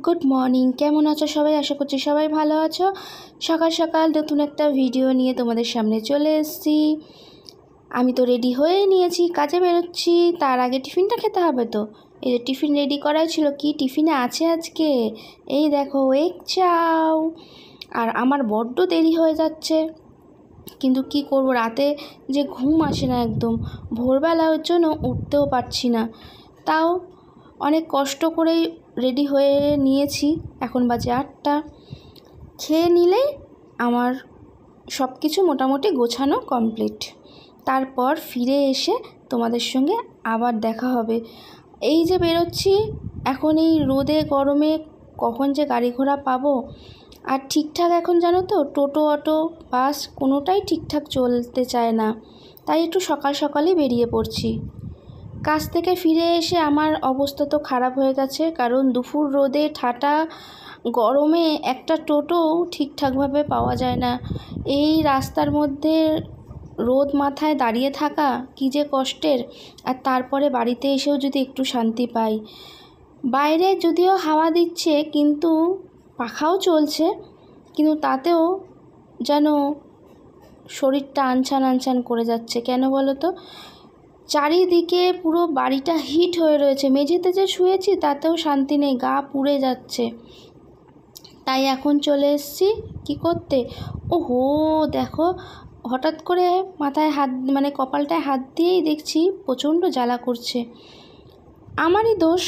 Good morning, কেমন আছো সবাই? আশা করছি সবাই ভালো আছো। সকাল সকাল নতুন একটা ভিডিও নিয়ে তোমাদের সামনে চলে এসেছি। আমি তো রেডি হয়ে নিয়েছি, কাজে বেরোচ্ছি। তার আগে টিফিনটা খেতে হবে তো। এই যে টিফিন রেডি করাই ছিল। কি টিফিনে আছে আজকে? এই দেখো, এগ চাও। আর আমার বড্ড দেরি হয়ে যাচ্ছে, কিন্তু কি করব, রাতে যে ঘুম আসে না একদম। ভোরবেলার জন্য উঠতেও পারছি না। তাও অনেক কষ্ট করেই রেডি হয়ে নিয়েছি। এখন বাজে 8টা। খেয়ে নিলেই আমার সব কিছু মোটামুটি গোছানো কমপ্লিট। তারপর ফিরে এসে তোমাদের সঙ্গে আবার দেখা হবে। এই যে বেরোচ্ছি এখন, এই রোদে গরমে কখন যে গাড়ি ঘোড়া পাবো। আর ঠিকঠাক এখন জানো তো, টোটো অটো বাস কোনোটাই ঠিকঠাক চলতে চায় না। তাই একটু সকাল সকালই বেরিয়ে পড়ছি। কাজ থেকে ফিরে এসে আমার অবস্থা তো খারাপ হয়ে গেছে, কারণ দুপুর রোদে ঠাটা গরমে একটা টোটোও ঠিকঠাকভাবে পাওয়া যায় না। এই রাস্তার মধ্যে রোদ মাথায় দাঁড়িয়ে থাকা কী যে কষ্টের। আর তারপরে বাড়িতে এসেও যদি একটু শান্তি পাই। বাইরে যদিও হাওয়া দিচ্ছে, কিন্তু পাখাও চলছে, কিন্তু তাতেও যেন শরীরটা আনছান আনছান করে যাচ্ছে। কেন বলো তো? চারিদিকে পুরো বাড়িটা হিট হয়ে রয়েছে। মেঝেতে যে শুয়েছি তাতেও শান্তি নেই, গা পুড়ে যাচ্ছে। তাই এখন চলে এসেছি কী করতে, ওহো দেখো, হঠাৎ করে মাথায় হাত, মানে কপালটায় হাত দিয়েই দেখছি প্রচণ্ড জ্বালা করছে। আমারই দোষ।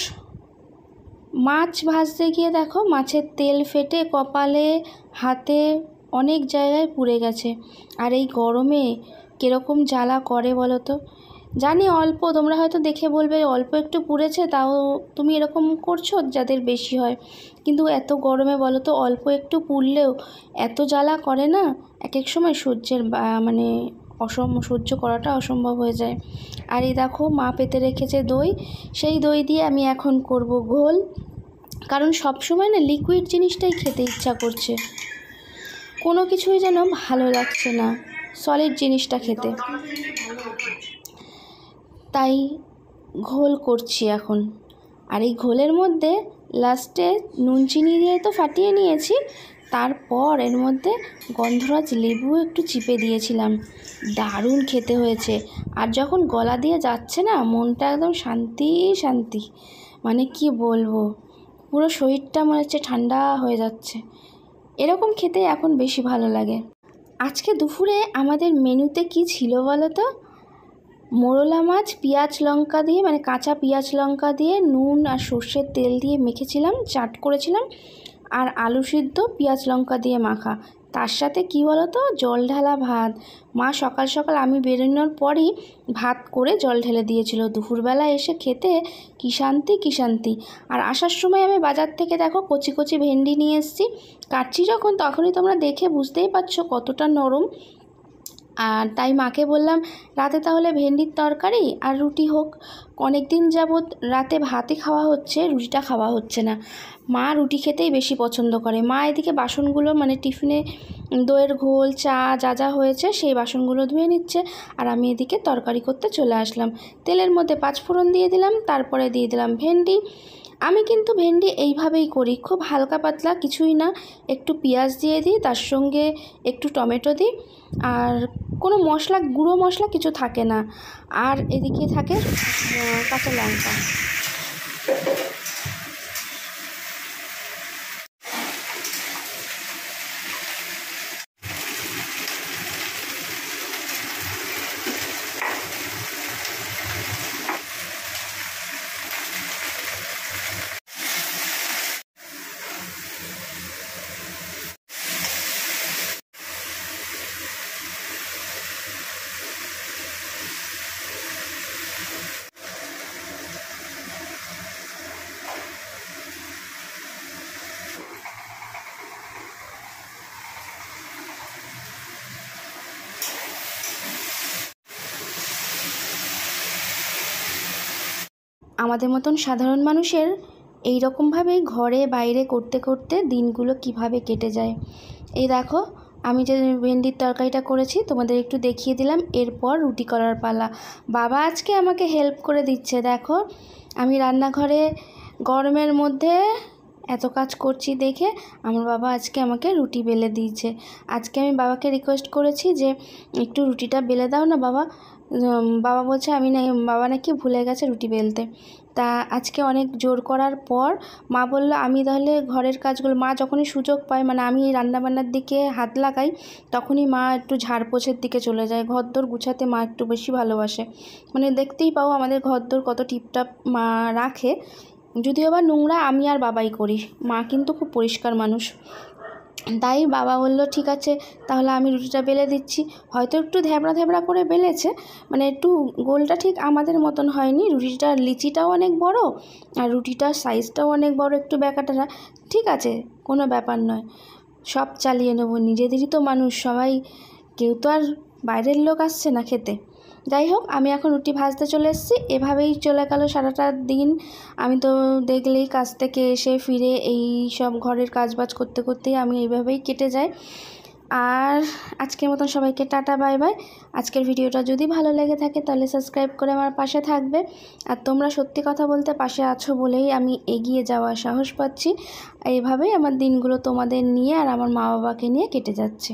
মাছ ভাজতে গিয়ে দেখো মাছের তেল ফেটে কপালে হাতে অনেক জায়গায় পুড়ে গেছে। আর এই গরমে কীরকম জ্বালা করে বলো তো? জানি অল্প, তোমরা হয়তো দেখে বলবে অল্প একটু পুড়েছে, তাও তুমি এরকম করছো যাদের বেশি হয়। কিন্তু এত গরমে বলো তো, অল্প একটু পুড়লেও এত জ্বালা করে না, এক এক সময় মানে সহ্য করাটা অসম্ভব হয়ে যায়। আর এই দেখো মা পেতে রেখেছে দই। সেই দই দিয়ে আমি এখন করব ঘোল। কারণ সব সময় না লিকুইড জিনিসটাই খেতে ইচ্ছা করছে, কোনো কিছুই যেন ভালো লাগছে না সলিড জিনিসটা খেতে। তাই ঘোল করছি এখন। আর এই ঘোলের মধ্যে লাস্টে নুন চিনি দিয়ে তো ফাটিয়ে নিয়েছি, তারপর এর মধ্যে গন্ধরাজ লেবু একটু চিপে দিয়েছিলাম। দারুণ খেতে হয়েছে। আর যখন গলা দিয়ে যাচ্ছে না, মনটা একদম শান্তি শান্তি, মানে কি বলবো, পুরো শরীরটা মনে হচ্ছে ঠান্ডা হয়ে যাচ্ছে। এরকম খেতে এখন বেশি ভালো লাগে। আজকে দুপুরে আমাদের মেনুতে কি ছিল বলো তো? মোরলা মাছ পেঁয়াজ লঙ্কা দিয়ে, মানে কাঁচা পেঁয়াজ লঙ্কা দিয়ে নুন আর সর্ষের তেল দিয়ে মেখেছিলাম, চাট করেছিলাম। আর আলু সিদ্ধ পেঁয়াজ লঙ্কা দিয়ে মাখা। তার সাথে কি বলো তো, জল ঢালা ভাত। মা সকাল সকাল আমি বেরোনোর পরই ভাত করে জল ঢেলে দিয়েছিল। দুপুরবেলা এসে খেতে কী শান্তি কী শান্তি। আর আসার সময় আমি বাজার থেকে দেখো কচি কচি ভেন্ডি নিয়ে এসেছি। কাটছি যখন, তখনই তোমরা দেখে বুঝতেই পারছো কতটা নরম। আর তাই মাকে বললাম রাতে তাহলে ভেন্ডির তরকারি আর রুটি হোক। অনেক দিন যাবৎ রাতে ভাতই খাওয়া হচ্ছে, রুটিটা খাওয়া হচ্ছে না। মা রুটি খেতেই বেশি পছন্দ করে। মা এদিকে বাসনগুলো, মানে টিফিনে দইয়ের ঘোল, চা যা যা হয়েছে সেই বাসনগুলো ধুয়ে নিচ্ছে। আর আমি এদিকে তরকারি করতে চলে আসলাম। তেলের মধ্যে 5 ফোড়ন দিয়ে দিলাম, তারপরে দিয়ে দিলাম ভেন্ডি। আমি কিন্তু ভেন্ডি এইভাবেই করি, খুব হালকা পাতলা, কিছুই না। একটু পেঁয়াজ দিয়ে দিই, তার সঙ্গে একটু টমেটো দিই। আর কোনো মশলা, গুঁড়ো মশলা কিছু থাকে না। আর এদিকে থাকে কাঁচা লঙ্কা। আমাদের মতন সাধারণ মানুষের এই রকমভাবেই ঘরে বাইরে করতে করতে দিনগুলো কিভাবে কেটে যায়। এই দেখো আমি যে ভেন্ডির তরকারিটা করেছি তোমাদের একটু দেখিয়ে দিলাম। এরপর রুটি করার পালা। বাবা আজকে আমাকে হেল্প করে দিচ্ছে। দেখো আমি রান্নাঘরে গরমের মধ্যে এত কাজ করছি দেখে আমার বাবা আজকে আমাকে রুটি বেলে দিয়েছে। আজকে আমি বাবাকে রিকোয়েস্ট করেছি যে একটু রুটিটা বেলে দাও না বাবা। বাবা বলছে বাবা নাকি ভুলে গেছে রুটি বেলতে। তা আজকে অনেক জোর করার পর মা বলল আমি তাহলে ঘরের কাজগুলো, মা যখনই সুযোগ পায়, মানে আমি রান্নাবান্নার দিকে হাত লাগাই তখনই মা একটু ঝাড় পোছের দিকে চলে যায়। ঘরদোর গুছাতে মা একটু বেশি ভালোবাসে, মানে দেখতেই পাও আমাদের ঘরদোর কত টিপটাপ মা রাখে। যদিও বা নোংরা আমি আর বাবাই করি, মা কিন্তু খুব পরিষ্কার মানুষ। তাই বাবা বলল ঠিক আছে তাহলে আমি রুটিটা বেলে দিচ্ছি। হয়তো একটু ধ্যাবড়া ধ্যাবড়া করে বেলেছে, মানে একটু গোলটা ঠিক আমাদের মতন হয়নি। রুটিটার লিচিটাও অনেক বড় আর রুটিটার সাইজটাও অনেক বড়, একটু ব্যাকাটারা। ঠিক আছে, কোনো ব্যাপার নয়, সব চালিয়ে নেব, নিজেদেরই তো মানুষ সবাই, কেউ তো আর বাইরের লোক আসছে না খেতে। যাই হোক, আমি এখন রুটি ভাজতে চলে এসেছি। এভাবেই চলে গেল সারাটা দিন। আমি তো দেখলেই কাজ থেকে এসে ফিরে এই সব ঘরের কাজবাজ করতে করতেই আমি এইভাবেই কেটে যায়। আর আজকের মতন সবাইকে টাটা বাই বাই। আজকের ভিডিওটা যদি ভালো লেগে থাকে তাহলে সাবস্ক্রাইব করে আমার পাশে থাকবে। আর তোমরা সত্যি কথা বলতে পাশে আছো বলেই আমি এগিয়ে যাওয়ার সাহস পাচ্ছি। এইভাবেই আমার দিনগুলো তোমাদের নিয়ে আর আমার মা বাবাকে নিয়ে কেটে যাচ্ছে।